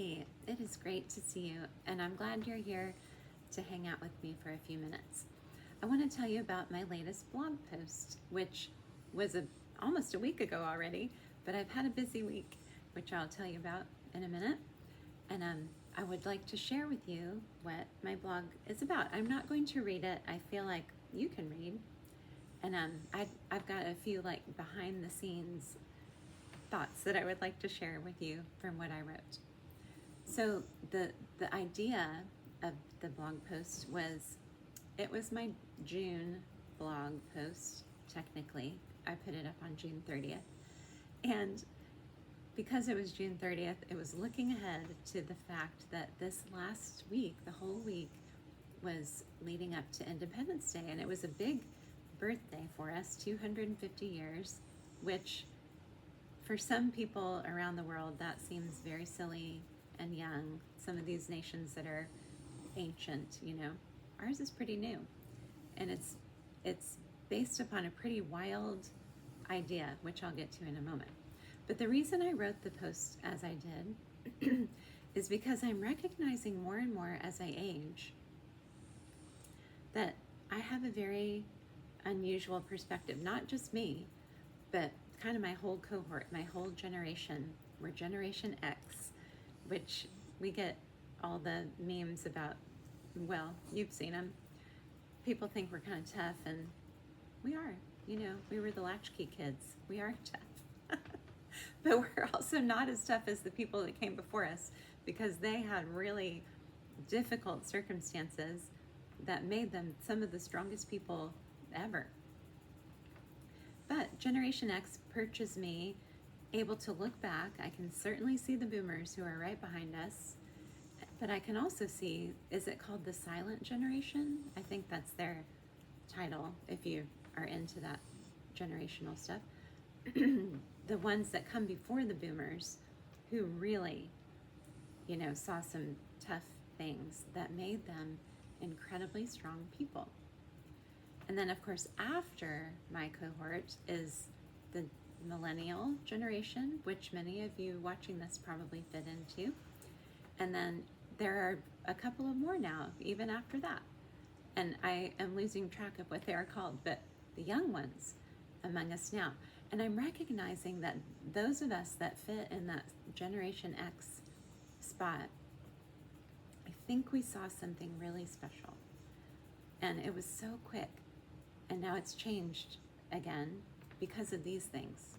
Hey, it is great to see you, and I'm glad you're here to hang out with me for a few minutes. I want to tell you about my latest blog post, which was almost a week ago already, but I've had a busy week, which I'll tell you about in a minute. And I would like to share with you what my blog is about. I'm not going to read it. I feel like you can read. And I've got a few like behind the scenes thoughts that I would like to share with you from what I wrote. So the idea of the blog post was, it was my June blog post, technically. I put it up on June 30th. And because it was June 30th, it was looking ahead to the fact that this last week, the whole week, was leading up to Independence Day. And it was a big birthday for us, 250 years, which for some people around the world, that seems very silly and young. Some of these nations that are ancient, ours is pretty new. And it's based upon a pretty wild idea, which I'll get to in a moment. But the reason I wrote the post as I did is because I'm recognizing more and more as I age that I have a very unusual perspective, not just me, but kind of my whole cohort, my whole generation. We're Generation X, which we get all the memes about. Well, you've seen them. People think we're kind of tough, and we are. We were the latchkey kids. We are tough. But we're also not as tough as the people that came before us, because they had really difficult circumstances that made them some of the strongest people ever. But Generation X perches me able to look back. I can certainly see the boomers who are right behind us, but I can also see, is it called the silent generation? I think that's their title if you are into that generational stuff. The ones that come before the boomers who really, saw some tough things that made them incredibly strong people. And then, of course, after my cohort is the millennial generation, which many of you watching this probably fit into. And then there are a couple of more now, even after that. And I am losing track of what they are called, but the young ones among us now. And I'm recognizing that those of us that fit in that Generation X spot, I think we saw something really special. And it was so quick. And now it's changed again because of these things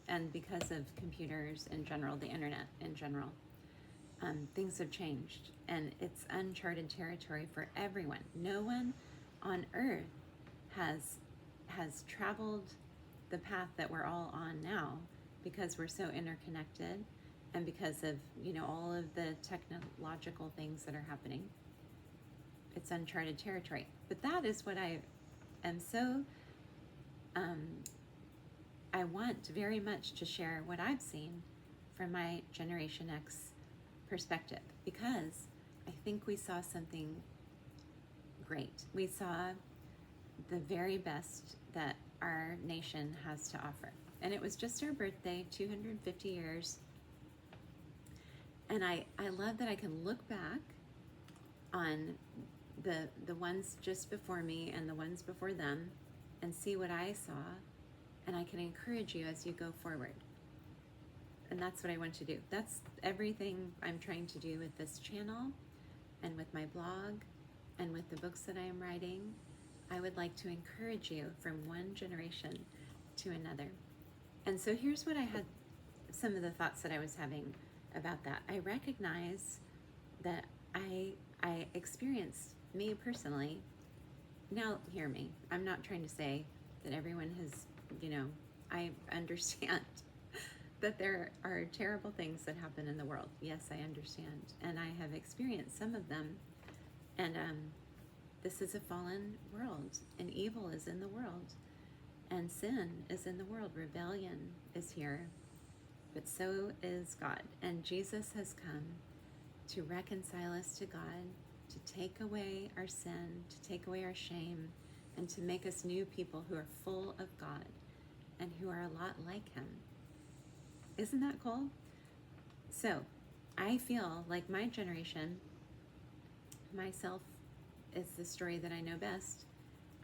and because of computers in general, the internet in general. Things have changed, and it's uncharted territory for everyone. No one on earth has traveled the path that we're all on now, because we're so interconnected and because of all of the technological things that are happening. It's uncharted territory. But that is what I am so I want very much to share what I've seen from my Generation X perspective, because I think we saw something great. We saw the very best that our nation has to offer. And it was just our birthday, 250 years. And I love that I can look back on the ones just before me and the ones before them and see what I saw, and I can encourage you as you go forward. And that's what I want to do. That's everything I'm trying to do with this channel and with my blog and with the books that I am writing. I would like to encourage you from one generation to another. And so here's what I had, some of the thoughts that I was having about that. I recognize that I experienced, me personally, now hear me, I'm not trying to say that everyone has, I understand that there are terrible things that happen in the world. Yes, I understand. And I have experienced some of them. And this is a fallen world, and evil is in the world, and sin is in the world. Rebellion is here, but so is God. And Jesus has come to reconcile us to God, to take away our sin, to take away our shame, and to make us new people who are full of God and who are a lot like Him. Isn't that cool? So I feel like my generation, myself is the story that I know best.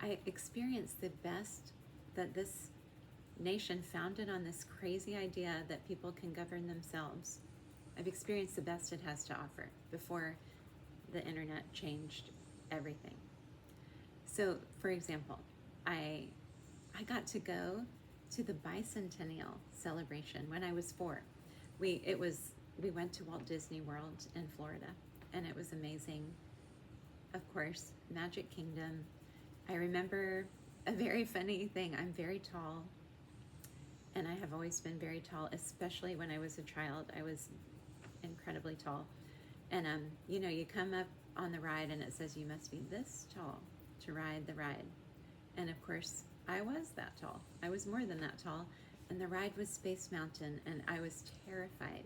I experienced the best that this nation founded on this crazy idea that people can govern themselves. I've experienced the best it has to offer before the internet changed everything. So, for example, I I got to go to the bicentennial celebration when I was 4. We went to Walt Disney World in Florida, and it was amazing. Of course, Magic Kingdom. I remember a very funny thing. I'm very tall, and I have always been very tall, especially when I was a child. I was incredibly tall. And you come up on the ride and it says you must be this tall to ride the ride. And of course, I was that tall. I was more than that tall. And the ride was Space Mountain, and I was terrified.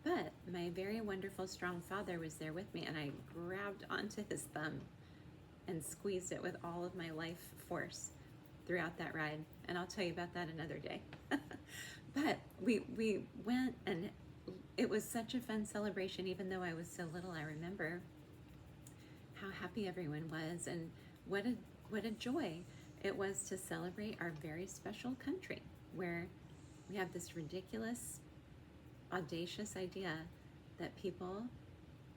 But my very wonderful, strong father was there with me, and I grabbed onto his thumb and squeezed it with all of my life force throughout that ride. And I'll tell you about that another day. But we went, and it was such a fun celebration. Even though I was so little, I remember how happy everyone was, and what a joy it was to celebrate our very special country, where we have this ridiculous, audacious idea that people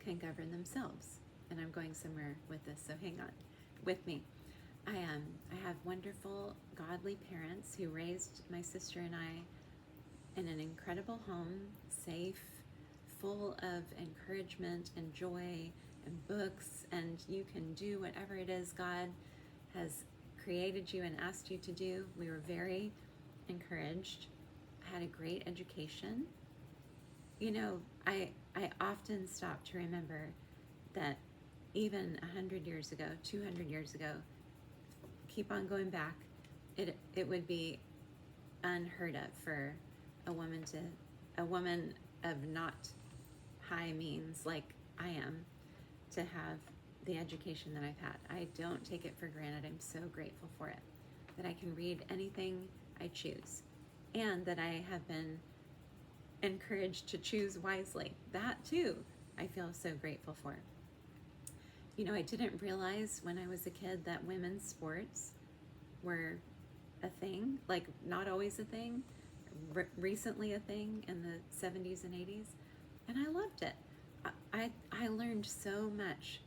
can govern themselves. And I'm going somewhere with this, so hang on with me. I have wonderful, godly parents who raised my sister and I in an incredible home, safe, full of encouragement and joy and books, and you can do whatever it is God has created you and asked you to do. We were very encouraged. I had a great education. I often stop to remember that even 100 years ago, 200 years ago, keep on going back, it would be unheard of for a woman of not high means like I am to have the education that I've had. I don't take it for granted. I'm so grateful for it, that I can read anything I choose, and that I have been encouraged to choose wisely. That too, I feel so grateful for. I didn't realize when I was a kid that women's sports were a thing, like not always a thing, recently a thing in the 70s and 80s, and I loved it. I learned so much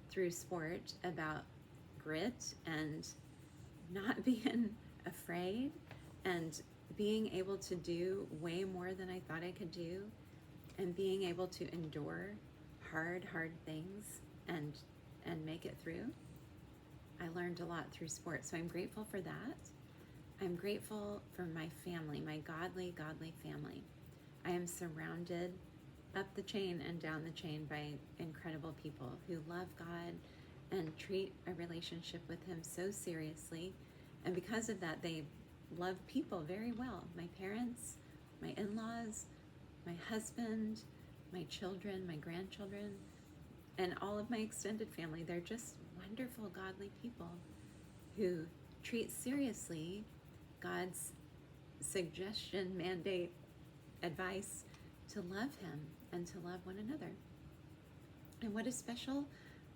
through sport about grit and not being afraid and being able to do way more than I thought I could do, and being able to endure hard things and make it through. I learned a lot through sports, so I'm grateful for that. I'm grateful for my family, my godly family. I am surrounded up the chain and down the chain by incredible people who love God and treat a relationship with Him so seriously. And because of that, they love people very well. My parents, my in-laws, my husband, my children, my grandchildren, and all of my extended family. They're just wonderful, godly people who treat seriously God's suggestion, mandate, advice to love Him and to love one another. And what a special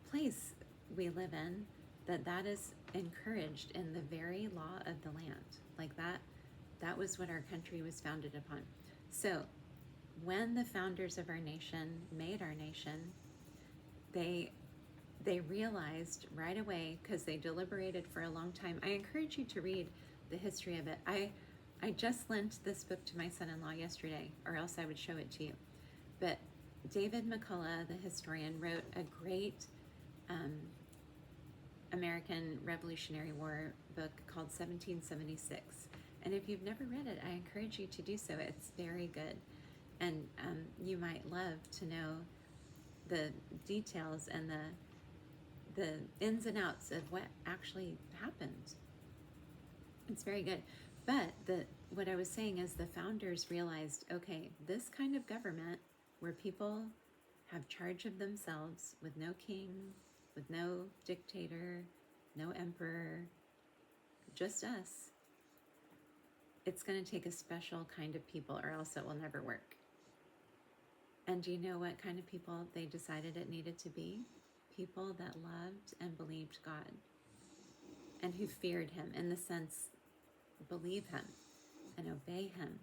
place we live in, that is encouraged in the very law of the land. Like that was what our country was founded upon. So when the founders of our nation made our nation, they realized right away, because they deliberated for a long time. I encourage you to read the history of it. I just lent this book to my son-in-law yesterday, or else I would show it to you. But David McCullough, the historian, wrote a great American Revolutionary War book called 1776. And if you've never read it, I encourage you to do so. It's very good. And you might love to know the details and the ins and outs of what actually happened. It's very good. But what I was saying is the founders realized, okay, this kind of government where people have charge of themselves with no king, with no dictator, no emperor, just us, it's going to take a special kind of people, or else it will never work. And do you know what kind of people they decided it needed to be? People that loved and believed God and who feared him, in the sense, believe him and obey him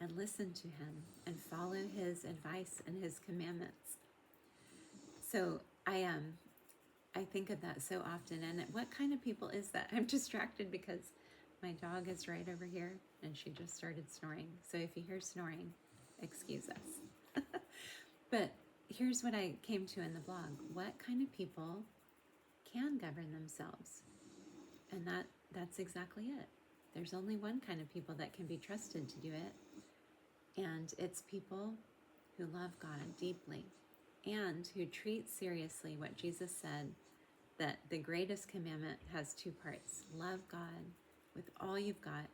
and listen to him and follow his advice and his commandments. So I think of that so often. And what kind of people is that? I'm distracted because my dog is right over here and she just started snoring. So if you hear snoring, excuse us. But here's what I came to in the blog. What kind of people can govern themselves? And that's exactly it. There's only one kind of people that can be trusted to do it. And it's people who love God deeply and who treat seriously what Jesus said, that the greatest commandment has two parts: love God with all you've got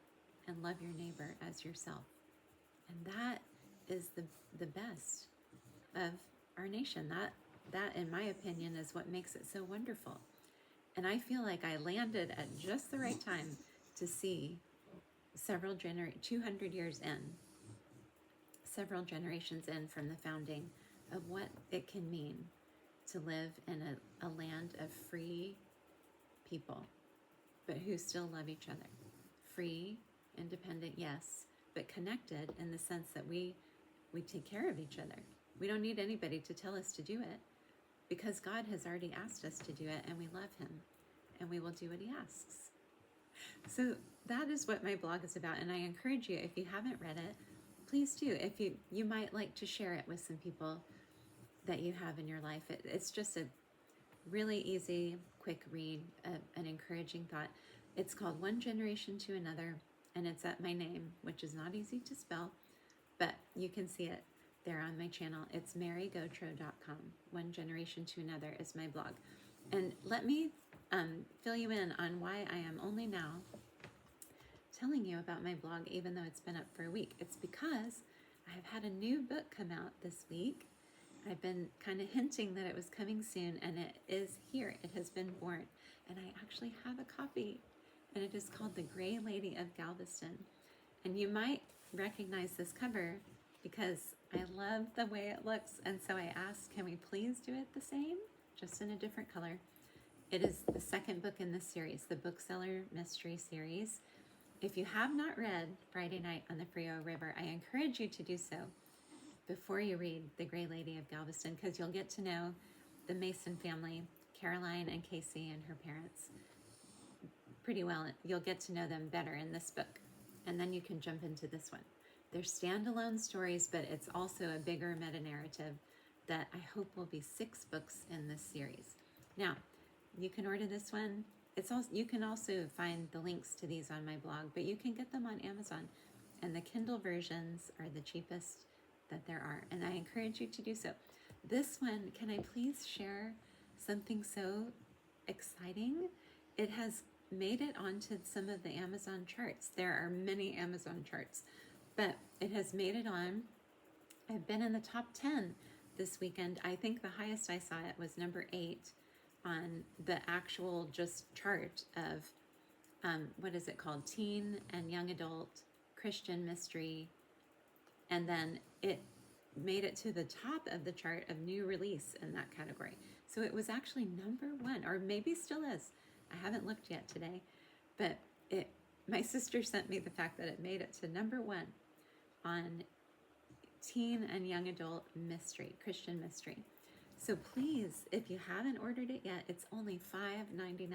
and love your neighbor as yourself. And that is the best of our nation. That in my opinion is what makes it so wonderful. And I feel like I landed at just the right time to see 200 years in, several generations in from the founding, of what it can mean to live in a land of free people, but who still love each other. Free, independent, yes, but connected in the sense that we take care of each other. We don't need anybody to tell us to do it, because God has already asked us to do it, and we love him, and we will do what he asks. So that is what my blog is about, and I encourage you, if you haven't read it, please do. If you might like to share it with some people that you have in your life. It's just a really easy, quick read, an encouraging thought. It's called One Generation to Another, and it's at my name, which is not easy to spell, but you can see it there on my channel. It's marygotro.com. One Generation to Another is my blog. And let me fill you in on why I am only now telling you about my blog, even though it's been up for a week. It's because I have had a new book come out this week. I've been kind of hinting that it was coming soon, and it is here. It has been born, and I actually have a copy, and it is called The Gray Lady of Galveston. And you might recognize this cover because I love the way it looks, and so I asked, can we please do it the same, just in a different color? It is the second book in this series, the Bookseller Mystery Series. If you have not read Friday Night on the Frio River, I encourage you to do so before you read The Gray Lady of Galveston, because you'll get to know the Mason family, Caroline and Casey and her parents, pretty well. You'll get to know them better in this book, and then you can jump into this one. They're standalone stories, but it's also a bigger meta-narrative that I hope will be 6 books in this series. Now, you can order this one. You can also find the links to these on my blog, but you can get them on Amazon, and the Kindle versions are the cheapest that there are, and I encourage you to do so. This one, can I please share something so exciting? It has made it onto some of the Amazon charts. There are many Amazon charts, but it has made it on. I've been in the top 10 this weekend. I think the highest I saw it was number 8 on the actual just chart of, what is it called? Teen and Young Adult Christian Mystery. And then it made it to the top of the chart of new release in that category. So it was actually number 1, or maybe still is. I haven't looked yet today, but my sister sent me the fact that it made it to number 1 on teen and young adult mystery, Christian mystery. So please, if you haven't ordered it yet, it's only $5.99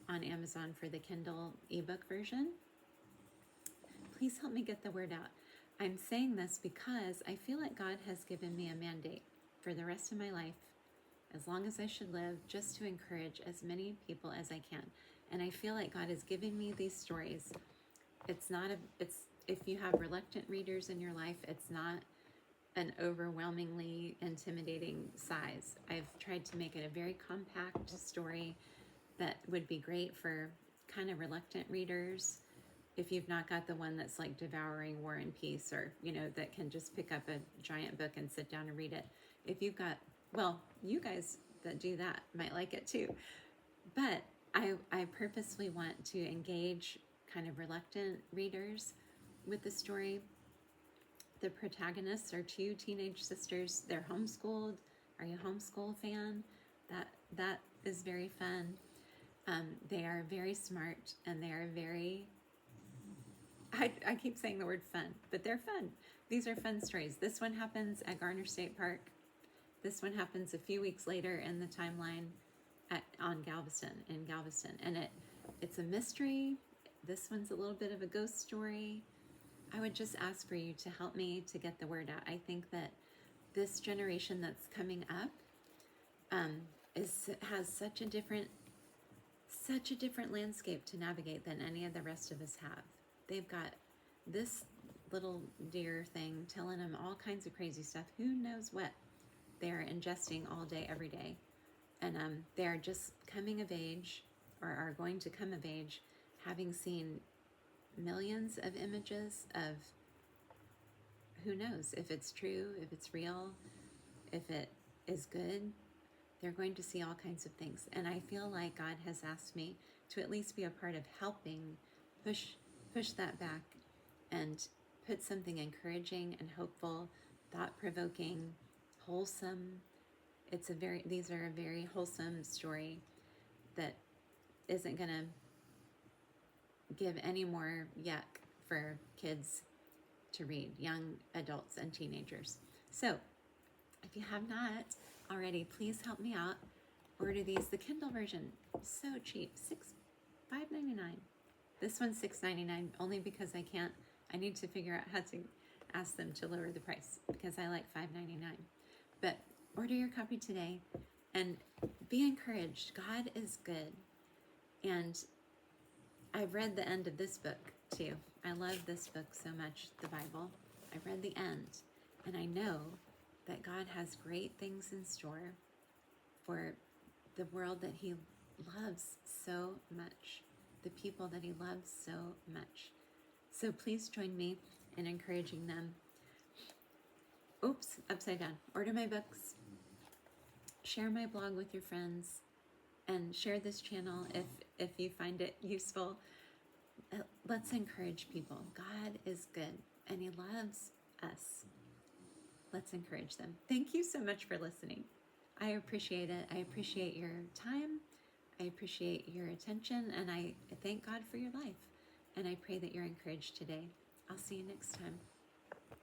on Amazon for the Kindle ebook version. Please help me get the word out. I'm saying this because I feel like God has given me a mandate for the rest of my life, as long as I should live, just to encourage as many people as I can. And I feel like God is giving me these stories. It's if you have reluctant readers in your life, it's not an overwhelmingly intimidating size. I've tried to make it a very compact story that would be great for kind of reluctant readers. If you've not got the one that's like devouring War and Peace, or, that can just pick up a giant book and sit down and read it. If you've got, well, you guys that do that might like it too. But I purposely want to engage kind of reluctant readers with the story The protagonists are two teenage sisters. They're homeschooled. Are you a homeschool fan? That is very fun. They are very smart, and they are very, I keep saying the word fun, but they're fun. These are fun stories. This one happens at Garner State Park. This one happens a few weeks later in the timeline in Galveston. And it's a mystery. This one's a little bit of a ghost story. I would just ask for you to help me to get the word out. I think that this generation that's coming up has such a different landscape to navigate than any of the rest of us have. They've got this little deer thing telling them all kinds of crazy stuff. Who knows what they're ingesting all day, every day. And they're just coming of age, or are going to come of age, having seen millions of images of who knows if it's true, if it's real, if it is good. They're going to see all kinds of things. And I feel like God has asked me to at least be a part of helping push that back and put something encouraging and hopeful, thought-provoking, wholesome. These are a very wholesome story that isn't going to give any more yuck for kids to read, young adults and teenagers. So if you have not already, please help me out. Order these. The Kindle version, so cheap, $5.99. This one's $6.99 only because I need to figure out how to ask them to lower the price because I like $5.99. But order your copy today and be encouraged. God is good. And I've read the end of this book too. I love this book so much, the Bible. I've read the end, and I know that God has great things in store for the world that he loves so much, the people that he loves so much. So please join me in encouraging them. Oops, upside down. Order my books, share my blog with your friends, and share this channel if you find it useful. Let's encourage people. God is good, and he loves us. Let's encourage them. Thank you so much for listening. I appreciate it. I appreciate your time. I appreciate your attention, and I thank God for your life. And I pray that you're encouraged today. I'll see you next time.